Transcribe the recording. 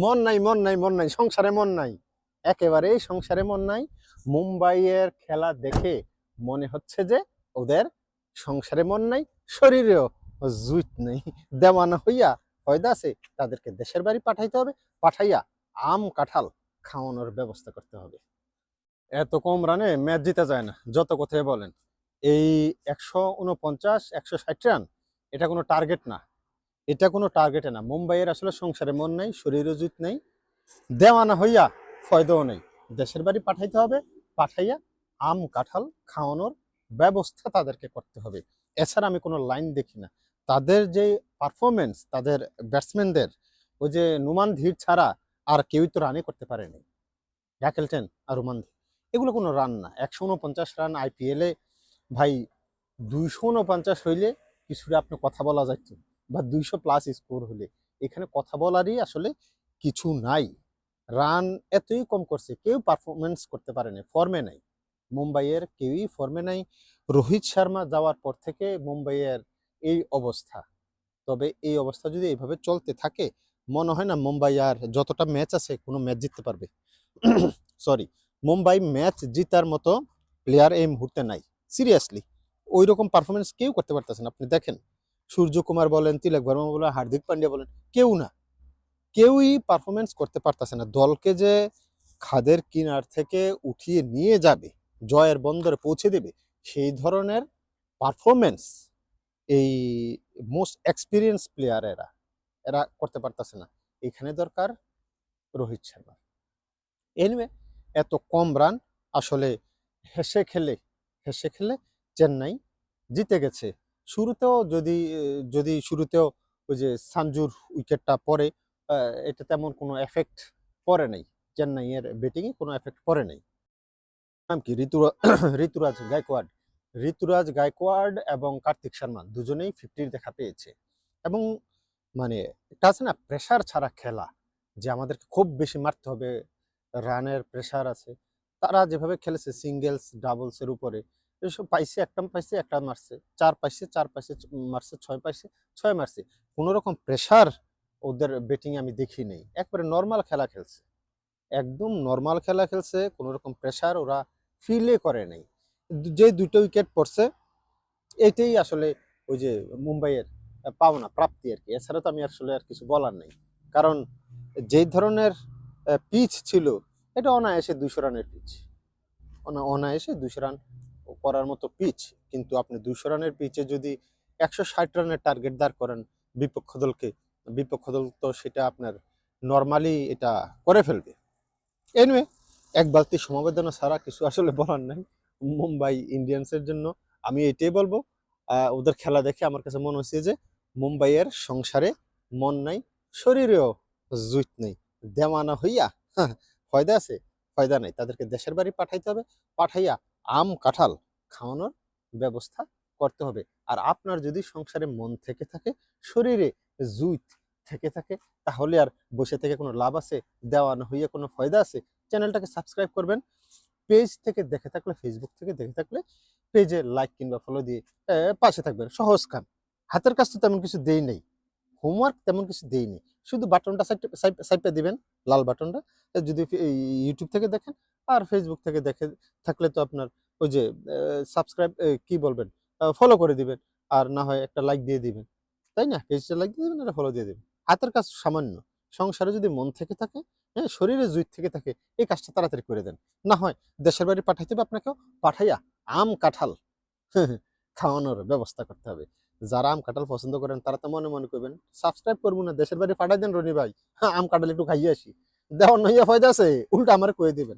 মন নাই, মন নাই, মন নাই, সংসারে মন নাই, একেবারেই সংসারে মন নাই। মুম্বাইয়ের খেলা দেখে মনে হচ্ছে যে ওদের সংসারে মন নাই, শরীরেও জুত নেই। দেওয়ানা হইয়া ফয়দা আছে, তাদেরকে দেশের বাড়ি পাঠাইতে হবে, পাঠাইয়া আম কাঁঠাল খাওয়ানোর ব্যবস্থা করতে হবে। এত কম রানে ম্যাচ জিতা যায় না, যত কথাই বলেন। এই 149 160 রান এটা কোনো টার্গেট না, এটা কোনো টার্গেটে না। মুম্বাইয়ের আসলে সংসারে মন নাই, শরীরও জুত নেই, দেওয়ানা হইয়া ফয়দাও নেই। দেশের বাড়ি পাঠাইতে হবে, পাঠাইয়া আম কাঁঠাল খাওয়ানোর ব্যবস্থা তাদেরকে করতে হবে। এছাড়া আমি কোনো লাইন দেখি না। তাদের যে পারফরমেন্স, তাদের ব্যাটসম্যানদের ওই যে নুমান ধীর ছাড়া আর কেউই তো রানই করতে পারেনি। র্যাকেলটেন আর রোমান ধীর, এগুলো কোনো রান না। 149 রান আইপিএলে ভাই, 249 হইলে কিছুটা আপনি কথা বলা যাচ্ছে, বা 200+ স্কোর হলে এখানে কথা বলারই আসলে কিছু নাই। রান এতই কম করছে, কেউ পারফরমেন্স করতে পারেনি, ফর্মে নাই। মুম্বাইয়ের কেউই ফর্মে নাই। রোহিত শর্মা যাওয়ার পর থেকে মুম্বাইয়ের এই অবস্থা। তবে এই অবস্থা যদি এইভাবে চলতে থাকে, মনে হয় না মুম্বাই আর যতটা ম্যাচ আছে কোনো ম্যাচ জিততে পারবে। সরি, মুম্বাই ম্যাচ জিতার মতো প্লেয়ার এই মুহূর্তে নাই, সিরিয়াসলি। ওই রকম পারফরমেন্স কেউ করতে পারতেছে না। আপনি দেখেন, সূর্যকুমার বলেন, তিলক বর্মা বলেন, হার্দিক পান্ডিয়া বলেন, কেউ না, কেউই পারফরমেন্স করতে পারতেছে না। দলকে যে খাদের কিনার থেকে উঠিয়ে নিয়ে যাবে, জয়ের বন্দরে পৌঁছে দেবে, সেই ধরনের পারফরমেন্স এই মোস্ট এক্সপিরিয়েন্স প্লেয়ার এরা এরা করতে পারতেছে না। এখানে দরকার রোহিত শর্মা। এনিওয়ে, এত কম রান আসলে হেসে খেলে হেসে খেলে চেন্নাই জিতে গেছে। শুরুতেও যদি শুরুতেও ওই যে সানজুর উইকেটটা পড়ে, এটা তেমন কোনো এফেক্ট পড়ে নাই, চেন্নাইয়ের ব্যাটিংয়ে কোনো এফেক্ট পড়ে নাই। নাম কি, ঋতুরাজ গায়কোয়াড়। ঋতুরাজ গায়কোয়াড় এবং কার্তিক শর্মা দুজনেই 50 দেখা পেয়েছে। এবং মানে এটা আছে না, প্রেশার ছাড়া খেলা, যে আমাদেরকে খুব বেশি মারতে হবে, রানের প্রেশার আছে। তারা যেভাবে খেলেছে সিঙ্গেলস ডাবলসের উপরে, এসব পাইছে, একটা পাইছে, একটা মারছে, 4 পাইছে, 4 পাইছে, মারছে 6 পাইছে, 6 মারছে। কোনো রকম প্রেশার ওদের ব্যাটিং আমি দেখি নেই। একবারে নর্মাল খেলা খেলছে, একদম নর্মাল খেলা খেলছে, কোনো রকম প্রেশার ওরা ফিলে করে নাই। যে দুটো উইকেট পড়ছে, এটাই আসলে ওই যে মুম্বাইয়ের পাওনা প্রাপ্তি আর কি। এছাড়া তো আমি আসলে আর কিছু বলার নেই। কারণ যেই ধরনের পিচ ছিল, এটা অনায়াসে 200 রানের পিচ, অনায়াসে 200 রান করার মতো পিচ। কিন্তু আপনি 200 রানের পিচে যদি 160 রানের টার্গেট দাঁড় করেন বিপক্ষ দলকে, বিপক্ষ দল তো সেটা আপনার নর্মালি এটা করে ফেলবে। এনিওয়ে, এক বালতি সমবেদনা ছাড়া কিছু আসলে বলার নাই মুম্বাই ইন্ডিয়ান্সের জন্য। আমি এটাই বলবো, ওদের খেলা দেখে আমার কাছে মনে হচ্ছে যে মুম্বাইয়ের সংসারে মন নাই, শরীরেও জুত নেই। দেওয়ানা হইয়া ফয়দা আছে, ফয়দা নাই। তাদেরকে দেশের বাড়ি পাঠাইতে হবে, পাঠাইয়া আম কাঁঠাল খাওয়ানোর ব্যবস্থা করতে হবে। আর আপনার যদি সংসারে মন থেকে থাকে, শরীরে জুত থেকে থাকে, তাহলে আর বসে থেকে কোনো লাভ আছে? দেওয়ানা হইয়া কোনো ফয়দা আছে? চ্যানেলটাকে সাবস্ক্রাইব করবেন। পেজ থেকে দেখে থাকলে, ফেসবুক থেকে দেখে থাকলে পেজে লাইক কিংবা ফলো দিয়ে পাশে থাকবেন। সহজ কাম, হাতের কাজ তো তেমন কিছু দেই নাই, হোমওয়ার্ক তেমন কিছু দেইনি। শুধু বাটনটা সাইডটা দিবেন, লাল বাটনটা। যদি ইউটিউব থেকে দেখেন, আর ফেসবুক থেকে দেখে থাকলে তো আপনার ওই যে সাবস্ক্রাইব, কি বলবেন, ফলো করে দিবেন। আর না হয় একটা লাইক দিয়ে দিবেন, তাই না? পেজটা লাইক দিয়ে দিবেন, আর ফলো দিয়ে দিবেন। হাতের কাজ সামান্য। সংসারে যদি মন থেকে থাকে, হ্যাঁ, শরীরে জুত থেকে থাকে, এই কাজটা তাড়াতাড়ি করে দেন। না হয় দেশের বাড়ি পাঠাইতে হবে আপনাকেও, পাঠাইয়া আম কাঁঠাল খাওয়ানোর ব্যবস্থা করতে হবে। যারা আম কাঁঠাল পছন্দ করেন তারা তো মনে মনে করবেন, সাবস্ক্রাইব করবো না, দেশের বাড়ি পাঠাই দেন রনি ভাই, হ্যাঁ, আম কাঁঠাল একটু খাইয়ে আসি। দেওয়ার নইয়া ফয়দা আছে, উল্টা আমার কয়ে দিবেন।